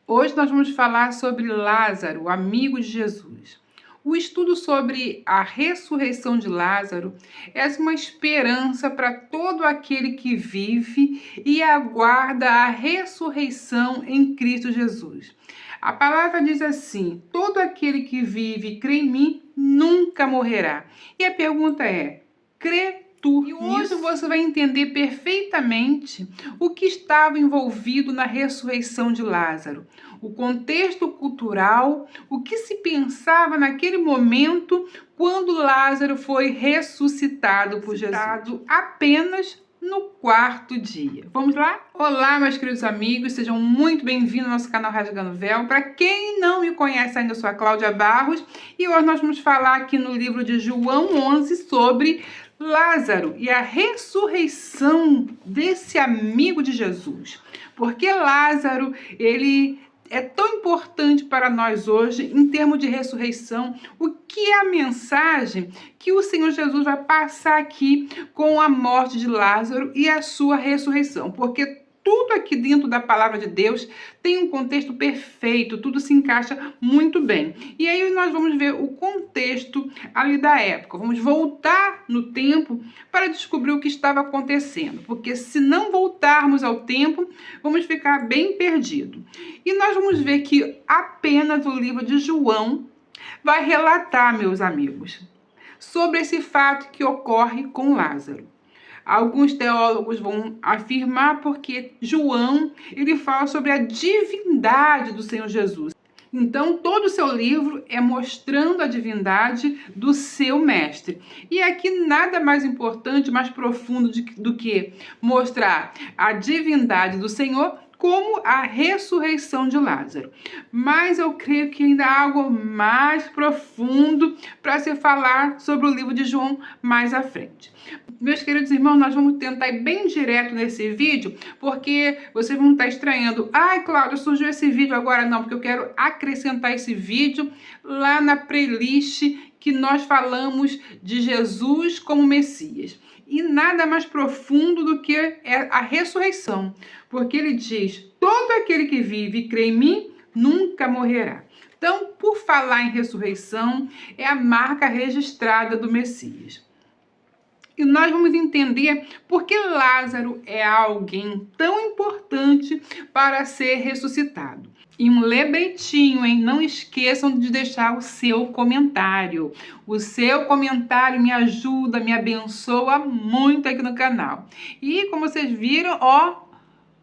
Hoje nós vamos falar sobre Lázaro, o amigo de Jesus. O estudo sobre a ressurreição de Lázaro é uma esperança para todo aquele que vive e aguarda a ressurreição em Cristo Jesus. A palavra diz assim: todo aquele que vive e crê em mim nunca morrerá. E a pergunta é: crê tu? E hoje você vai entender perfeitamente o que estava envolvido na ressurreição de Lázaro, o contexto cultural, o que se pensava naquele momento quando Lázaro foi ressuscitado por Jesus, apenas no quarto dia. Vamos lá? Olá, meus queridos amigos, sejam muito bem-vindos ao nosso canal Rasgando Véu. Para quem não me conhece ainda, eu sou a Cláudia Barros e hoje nós vamos falar aqui no livro de João 11 sobre Lázaro e a ressurreição desse amigo de Jesus. Porque Lázaro, ele é tão importante para nós hoje em termos de ressurreição. O que é a mensagem que o Senhor Jesus vai passar aqui com a morte de Lázaro e a sua ressurreição? Porque tudo aqui dentro da palavra de Deus tem um contexto perfeito, tudo se encaixa muito bem. E aí nós vamos ver o contexto ali da época. Vamos voltar no tempo para descobrir o que estava acontecendo, porque se não voltarmos ao tempo, vamos ficar bem perdidos. E nós vamos ver que apenas o livro de João vai relatar, meus amigos, sobre esse fato que ocorre com Lázaro. Alguns teólogos vão afirmar porque João, ele fala sobre a divindade do Senhor Jesus. Então, todo o seu livro é mostrando a divindade do seu mestre. E aqui nada mais importante, mais profundo do que mostrar a divindade do Senhor como a ressurreição de Lázaro. Mas eu creio que ainda há algo mais profundo para se falar sobre o livro de João mais à frente. Meus queridos irmãos, nós vamos tentar ir bem direto nesse vídeo, porque vocês vão estar estranhando. Ai, Cláudia, surgiu esse vídeo agora? Não, porque eu quero acrescentar esse vídeo lá na playlist que nós falamos de Jesus como Messias. E nada mais profundo do que a ressurreição, porque ele diz: todo aquele que vive e crê em mim nunca morrerá. Então, por falar em ressurreição, é a marca registrada do Messias. E nós vamos entender por que Lázaro é alguém tão importante para ser ressuscitado. E um lembretinho, hein? Não esqueçam de deixar o seu comentário. O seu comentário me ajuda, me abençoa muito aqui no canal. E como vocês viram,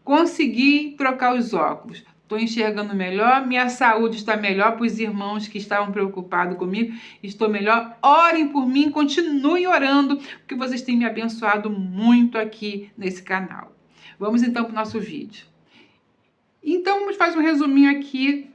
consegui trocar os óculos. Estou enxergando melhor, minha saúde está melhor. Para os irmãos que estavam preocupados comigo, estou melhor. Orem por mim, continuem orando, porque vocês têm me abençoado muito aqui nesse canal. Vamos então para o nosso vídeo. Então vamos fazer um resuminho aqui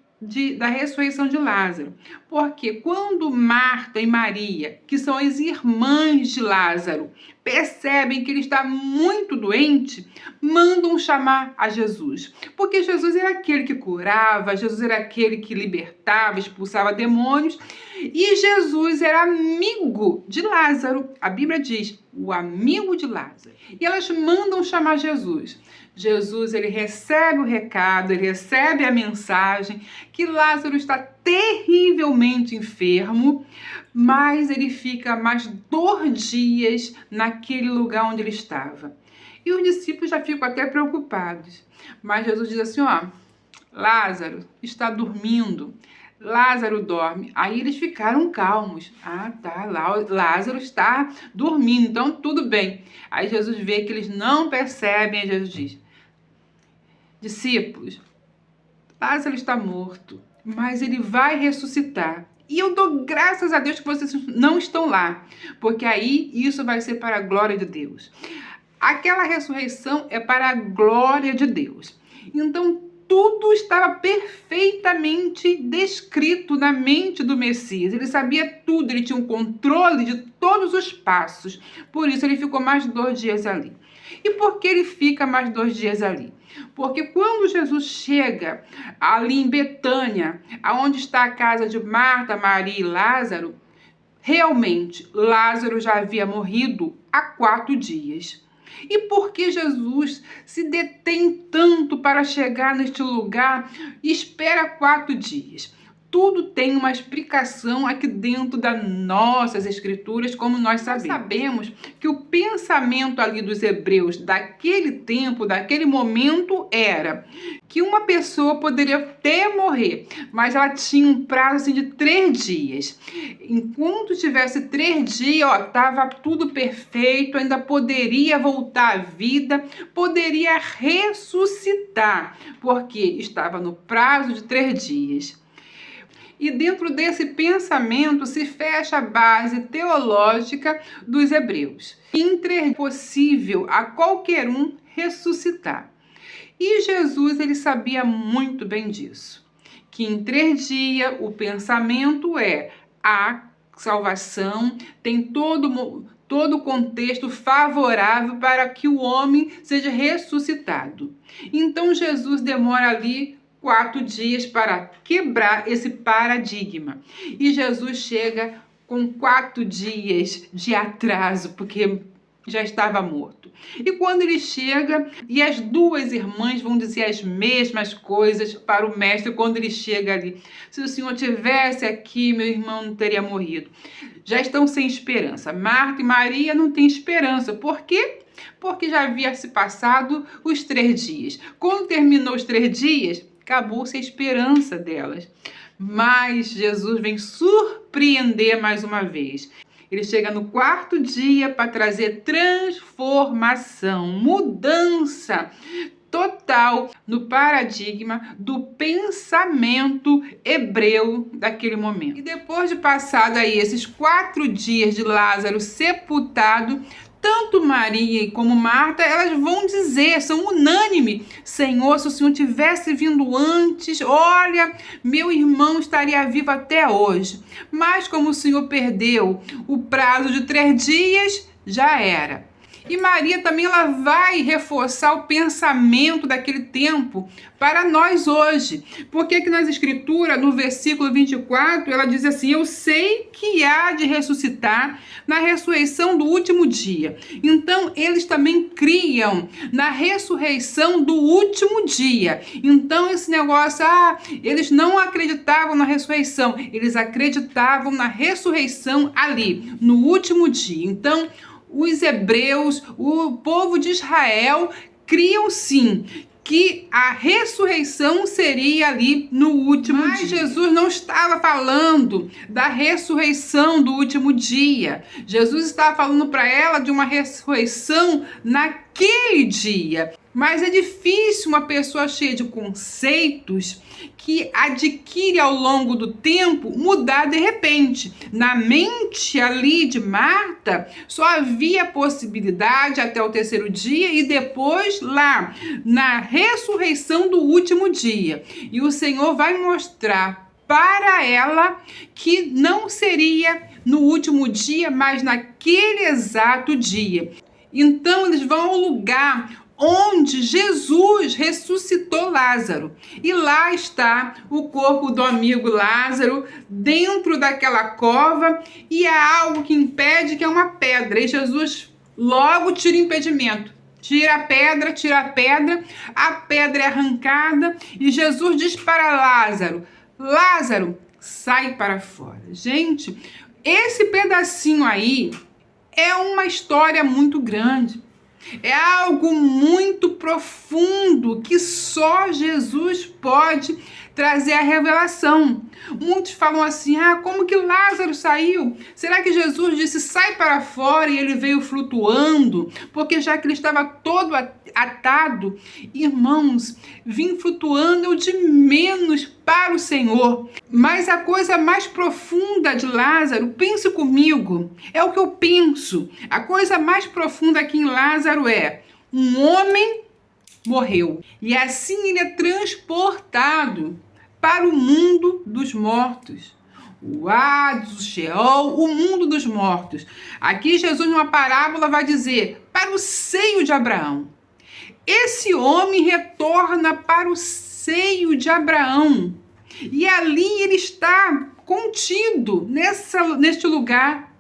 da ressurreição de Lázaro. Porque quando Marta e Maria, que são as irmãs de Lázaro, percebem que ele está muito doente, mandam chamar a Jesus. Porque Jesus era aquele que curava, Jesus era aquele que libertava, expulsava demônios, e Jesus era amigo de Lázaro. A Bíblia diz, o amigo de Lázaro. E elas mandam chamar Jesus. Jesus, ele recebe o recado, ele recebe a mensagem que Lázaro está terrivelmente enfermo, mas ele fica mais 2 dias naquele lugar onde ele estava. E os discípulos já ficam até preocupados. Mas Jesus diz assim, Lázaro está dormindo. Lázaro dorme. Aí eles ficaram calmos. Ah, tá, Lázaro está dormindo, então tudo bem. Aí Jesus vê que eles não percebem, aí Jesus diz, discípulos, Lázaro está morto, mas ele vai ressuscitar. E eu dou graças a Deus que vocês não estão lá, porque aí isso vai ser para a glória de Deus. Aquela ressurreição é para a glória de Deus. Então, tudo estava perfeitamente descrito na mente do Messias. Ele sabia tudo, ele tinha um controle de todos os passos. Por isso, ele ficou mais 2 dias ali. E por que ele fica mais 2 dias ali? Porque quando Jesus chega ali em Betânia, onde está a casa de Marta, Maria e Lázaro, realmente Lázaro já havia morrido há 4 dias. E por que Jesus se detém tanto para chegar neste lugar e espera 4 dias? Tudo tem uma explicação aqui dentro das nossas escrituras, como nós sabemos. Nós sabemos que o pensamento ali dos hebreus daquele tempo, daquele momento, era que uma pessoa poderia até morrer, mas ela tinha um prazo assim, de 3 dias. Enquanto tivesse 3 dias, estava tudo perfeito, ainda poderia voltar à vida, poderia ressuscitar, porque estava no prazo de 3 dias. E dentro desse pensamento se fecha a base teológica dos hebreus. É possível a qualquer um ressuscitar. E Jesus, ele sabia muito bem disso. Que em 3 dias o pensamento é a salvação, tem todo o contexto favorável para que o homem seja ressuscitado. Então Jesus demora ali 4 dias para quebrar esse paradigma. E Jesus chega com 4 dias de atraso, porque já estava morto. E quando ele chega, e as 2 irmãs vão dizer as mesmas coisas para o mestre quando ele chega ali. Se o Senhor tivesse aqui, meu irmão não teria morrido. Já estão sem esperança. Marta e Maria não têm esperança. Por quê? Porque já havia se passado os 3 dias. Quando terminou os 3 dias, acabou-se a esperança delas. Mas Jesus vem surpreender mais uma vez. Ele chega no 4º dia para trazer transformação, mudança total no paradigma do pensamento hebreu daquele momento. E depois de passado aí esses 4 dias de Lázaro sepultado, tanto Maria como Marta, elas vão dizer, são unânimes: Senhor, se o Senhor tivesse vindo antes, olha, meu irmão estaria vivo até hoje. Mas como o Senhor perdeu o prazo de 3 dias, já era. E Maria também, ela vai reforçar o pensamento daquele tempo para nós hoje. Porque aqui nas escrituras, no versículo 24, ela diz assim: eu sei que há de ressuscitar na ressurreição do último dia. Então, eles também criam na ressurreição do último dia. Então, esse negócio, eles não acreditavam na ressurreição, eles acreditavam na ressurreição ali, no último dia. Então, os hebreus, o povo de Israel, criam sim que a ressurreição seria ali no último dia. Mas Jesus não estava falando da ressurreição do último dia. Jesus estava falando para ela de uma ressurreição naquele dia. Mas é difícil uma pessoa cheia de conceitos que adquire ao longo do tempo mudar de repente. Na mente ali de Marta, só havia possibilidade até o 3º dia e depois lá na ressurreição do último dia. E o Senhor vai mostrar para ela que não seria no último dia, mas naquele exato dia. Então eles vão ao lugar onde Jesus ressuscitou Lázaro. E lá está o corpo do amigo Lázaro, dentro daquela cova, e há algo que impede, que é uma pedra. E Jesus logo tira o impedimento. Tira a pedra, a pedra é arrancada, e Jesus diz para Lázaro: Lázaro, sai para fora. Gente, esse pedacinho aí é uma história muito grande. É algo muito profundo que só Jesus pode trazer a revelação. Muitos falam assim: como que Lázaro saiu? Será que Jesus disse sai para fora e ele veio flutuando? Porque já que ele estava todo atado, irmãos, vir flutuando é o de menos para o Senhor. Mas a coisa mais profunda de Lázaro, pense comigo, é o que eu penso. A coisa mais profunda aqui em Lázaro é: um homem morreu e assim ele é transportado para o mundo dos mortos. O Hades, o Sheol, o mundo dos mortos. Aqui Jesus, numa parábola, vai dizer: para o seio de Abraão. Esse homem retorna para o seio de Abraão. E ali ele está contido neste lugar.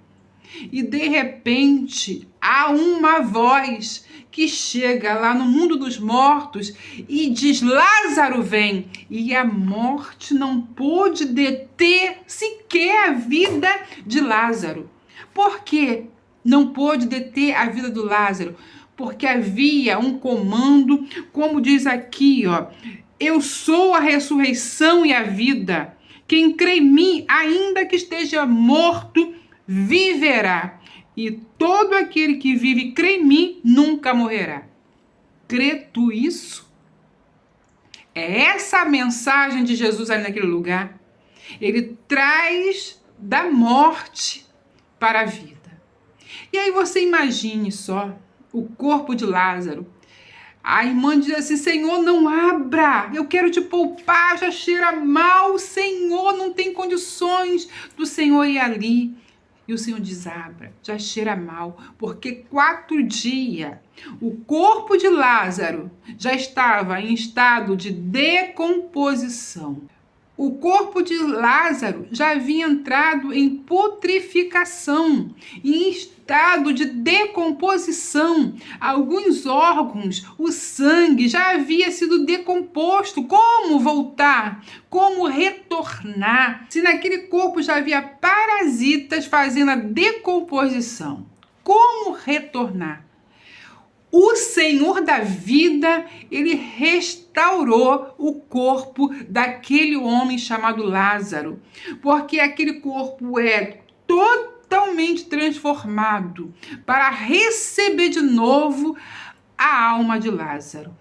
E de repente há uma voz que chega lá no mundo dos mortos e diz: Lázaro, vem. E a morte não pôde deter sequer a vida de Lázaro. Por quê? Não pôde deter a vida do Lázaro, porque havia um comando, como diz aqui, ó: eu sou a ressurreição e a vida. Quem crê em mim, ainda que esteja morto, viverá. E todo aquele que vive e crê em mim, nunca morrerá. Crê tu isso? É essa a mensagem de Jesus ali naquele lugar. Ele traz da morte para a vida. E aí você imagine só o corpo de Lázaro. A irmã diz assim: Senhor, não abra, eu quero te poupar, já cheira mal, Senhor, não tem condições do Senhor ir ali. E o Senhor diz: abra, já cheira mal, porque 4 dias o corpo de Lázaro já estava em estado de decomposição. O corpo de Lázaro já havia entrado em putrificação, em estado de decomposição. Alguns órgãos, o sangue já havia sido decomposto. Como voltar? Como retornar? Se naquele corpo já havia parasitas fazendo a decomposição, como retornar? O Senhor da vida, ele restaurou o corpo daquele homem chamado Lázaro, porque aquele corpo é totalmente transformado para receber de novo a alma de Lázaro.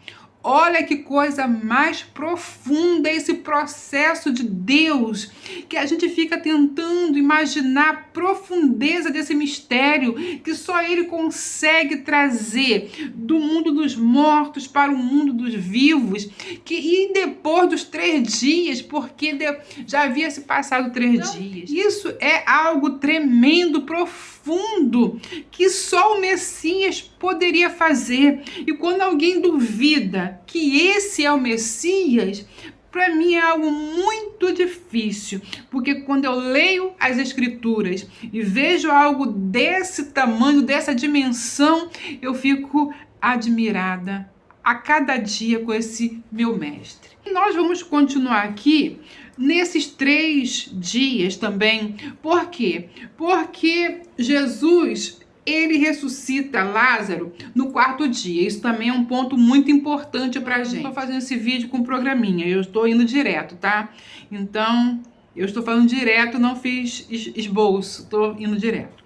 Olha que coisa mais profunda esse processo de Deus, que a gente fica tentando imaginar a profundeza desse mistério que só Ele consegue trazer do mundo dos mortos para o mundo dos vivos, e depois dos 3 dias, porque já havia se passado 3 dias. Isso é algo tremendo, profundo, que só o Messias poderia fazer. E quando alguém duvida que esse é o Messias, para mim é algo muito difícil, porque quando eu leio as Escrituras e vejo algo desse tamanho, dessa dimensão, eu fico admirada a cada dia com esse meu mestre. E nós vamos continuar aqui nesses 3 dias também. Por quê? Porque Jesus, ele ressuscita Lázaro no 4º dia. Isso também é um ponto muito importante pra gente. Estou fazendo esse vídeo com programinha, eu estou indo direto, tá? Então, eu estou falando direto, não fiz esboço, estou indo direto.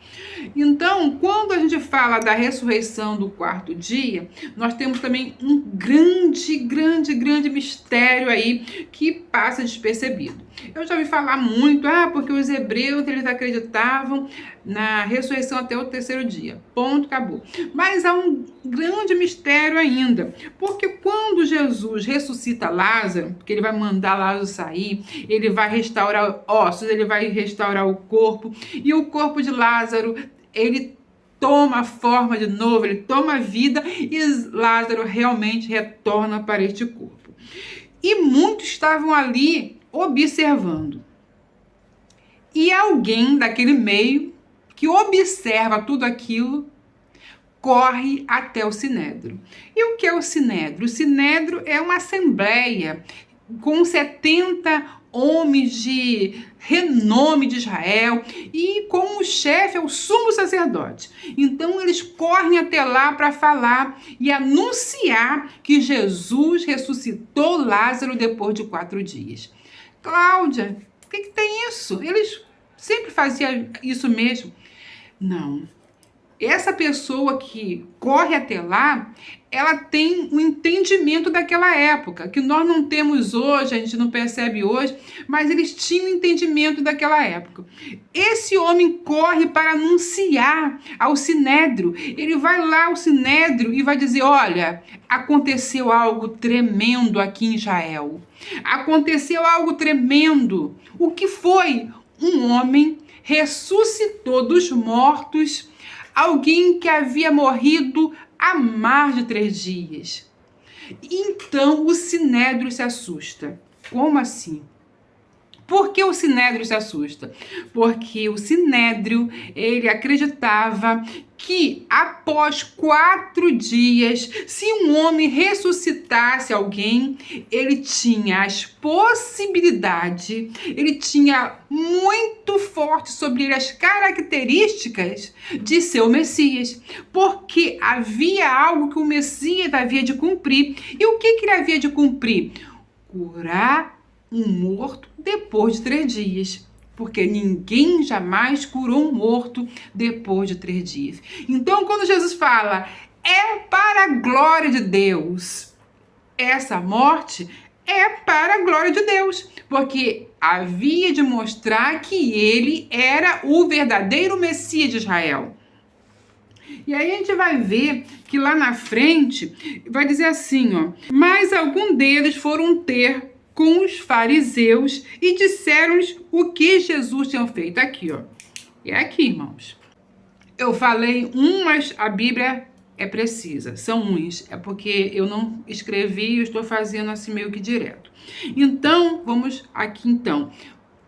Então, quando a gente fala da ressurreição do 4º dia, nós temos também um grande mistério aí que passa despercebido. Eu já ouvi falar muito, porque os hebreus, eles acreditavam na ressurreição até o 3º dia. Ponto, acabou. Mas há um grande mistério ainda, porque quando Jesus ressuscita Lázaro, porque ele vai mandar Lázaro sair, ele vai restaurar ossos, ele vai restaurar o corpo, e o corpo de Lázaro, ele toma forma de novo, ele toma vida, e Lázaro realmente retorna para este corpo. E muitos estavam ali observando. E alguém daquele meio que observa tudo aquilo corre até o Sinédrio. E o que é o Sinédrio? O Sinédrio é uma assembleia com 70 homens de renome de Israel, e como chefe é o sumo sacerdote. Então eles correm até lá para falar e anunciar que Jesus ressuscitou Lázaro depois de 4 dias. Cláudia, o que tem isso? Eles sempre faziam isso mesmo. Não. Essa pessoa que corre até lá, ela tem um entendimento daquela época, que nós não temos hoje, a gente não percebe hoje, mas eles tinham entendimento daquela época. Esse homem corre para anunciar ao Sinédrio. Ele vai lá ao Sinédrio e vai dizer: olha, aconteceu algo tremendo aqui em Israel. Aconteceu algo tremendo. O que foi? Um homem ressuscitou dos mortos alguém que havia morrido há mais de 3 dias. Então o Sinédrio se assusta. Como assim? Por que o Sinédrio se assusta? Porque o Sinédrio, ele acreditava que após 4 dias, se um homem ressuscitasse alguém, ele tinha as possibilidades, ele tinha muito forte sobre ele as características de ser o Messias, porque havia algo que o Messias havia de cumprir. E o que ele havia de cumprir? Curar um morto depois de 3 dias. Porque ninguém jamais curou um morto depois de 3 dias. Então, quando Jesus fala, é para a glória de Deus, essa morte é para a glória de Deus, porque havia de mostrar que ele era o verdadeiro Messias de Israel. E aí a gente vai ver que lá na frente vai dizer assim, ó, mas algum deles foram ter com os fariseus e disseram-lhes o que Jesus tinha feito. Aqui, ó. É aqui, irmãos. Eu falei mas a Bíblia é precisa. São uns. É porque eu não escrevi, eu estou fazendo assim meio que direto. Então, vamos aqui então.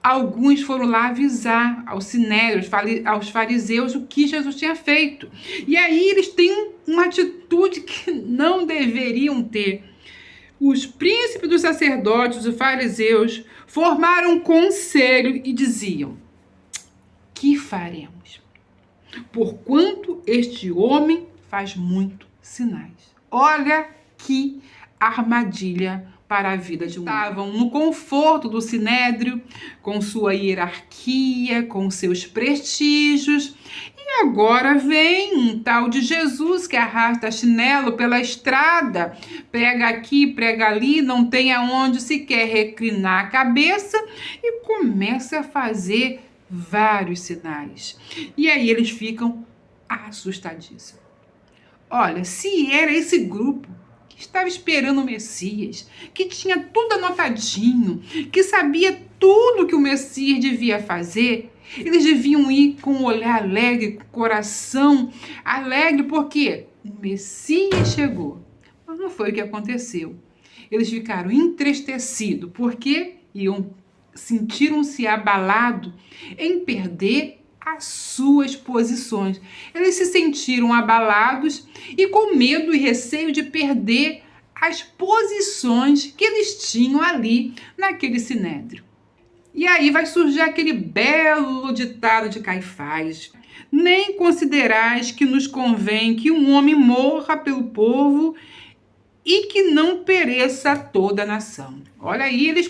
Alguns foram lá avisar aos sinédrios, aos fariseus, o que Jesus tinha feito. E aí eles têm uma atitude que não deveriam ter. Os príncipes dos sacerdotes, os fariseus, formaram um conselho e diziam: que faremos? Porquanto este homem faz muito sinais. Olha que armadilha para a vida de um homem. Estavam no conforto do sinédrio, com sua hierarquia, com seus prestígios. E agora vem um tal de Jesus que arrasta chinelo pela estrada, prega aqui, prega ali, não tem aonde sequer reclinar a cabeça e começa a fazer vários sinais. E aí eles ficam assustadíssimos. Olha, se era esse grupo que estava esperando o Messias, que tinha tudo anotadinho, que sabia tudo que o Messias devia fazer, eles deviam ir com um olhar alegre, com o coração alegre, porque o Messias chegou. Mas não foi o que aconteceu. Eles ficaram entristecidos, porque sentiram-se abalados em perder as suas posições. Eles se sentiram abalados e com medo e receio de perder as posições que eles tinham ali naquele sinédrio. E aí vai surgir aquele belo ditado de Caifás: nem considerais que nos convém que um homem morra pelo povo e que não pereça toda a nação. Olha aí, eles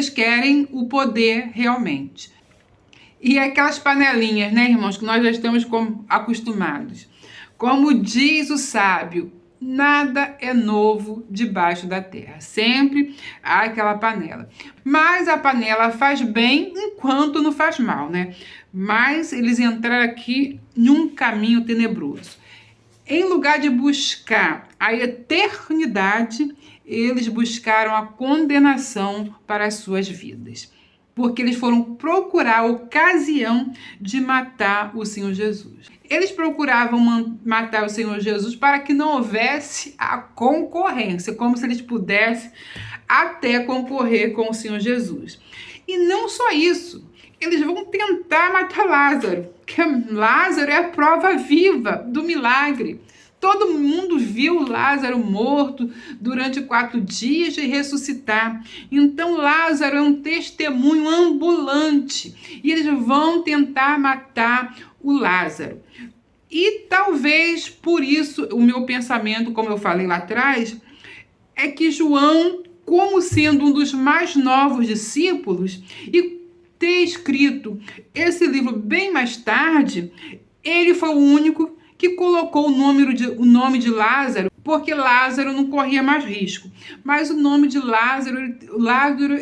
querem o poder realmente. E aquelas panelinhas, né, irmãos, que nós já estamos acostumados. Como diz o sábio, nada é novo debaixo da terra. Sempre há aquela panela. Mas a panela faz bem enquanto não faz mal, né? Mas eles entraram aqui num caminho tenebroso. Em lugar de buscar a eternidade, eles buscaram a condenação para as suas vidas. Porque eles foram procurar a ocasião de matar o Senhor Jesus. Eles procuravam matar o Senhor Jesus para que não houvesse a concorrência, como se eles pudessem até concorrer com o Senhor Jesus. E não só isso, eles vão tentar matar Lázaro, porque Lázaro é a prova viva do milagre. Todo mundo viu Lázaro morto durante 4 dias e ressuscitar. Então Lázaro é um testemunho ambulante e eles vão tentar matar o Lázaro. E talvez por isso o meu pensamento, como eu falei lá atrás, é que João, como sendo um dos mais novos discípulos e ter escrito esse livro bem mais tarde, ele foi o único que colocou o nome de Lázaro, porque Lázaro não corria mais risco. Mas o nome de Lázaro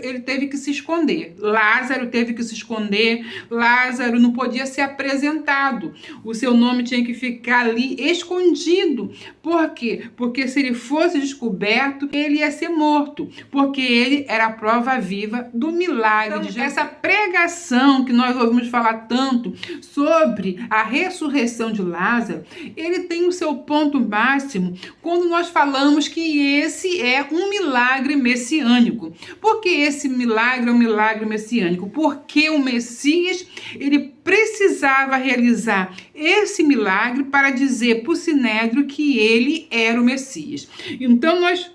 ele teve que se esconder. Lázaro teve que se esconder, Lázaro não podia ser apresentado. O seu nome tinha que ficar ali escondido. Por quê? Porque se ele fosse descoberto, ele ia ser morto, porque ele era a prova viva do milagre de Jesus. Essa pregação que nós ouvimos falar tanto sobre a ressurreição de Lázaro, ele tem o seu ponto máximo quando nós falamos que esse é um milagre messiânico. Por que esse milagre é um milagre messiânico? Porque o Messias, ele precisava realizar esse milagre para dizer para o Sinédrio que ele era o Messias. Então nós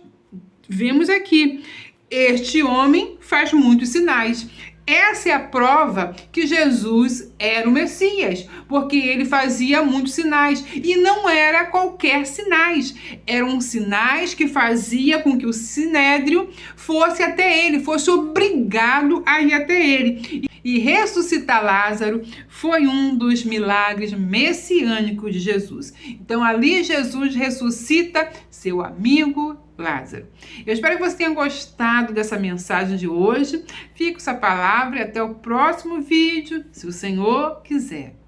vemos aqui, este homem faz muitos sinais. Essa é a prova que Jesus era o Messias, porque ele fazia muitos sinais. E não era qualquer sinais, eram sinais que fazia com que o Sinédrio fosse até ele, fosse obrigado a ir até ele. E ressuscitar Lázaro foi um dos milagres messiânicos de Jesus. Então ali Jesus ressuscita seu amigo Lázaro. Eu espero que você tenha gostado dessa mensagem de hoje. Fico com essa palavra e até o próximo vídeo, se o Senhor quiser.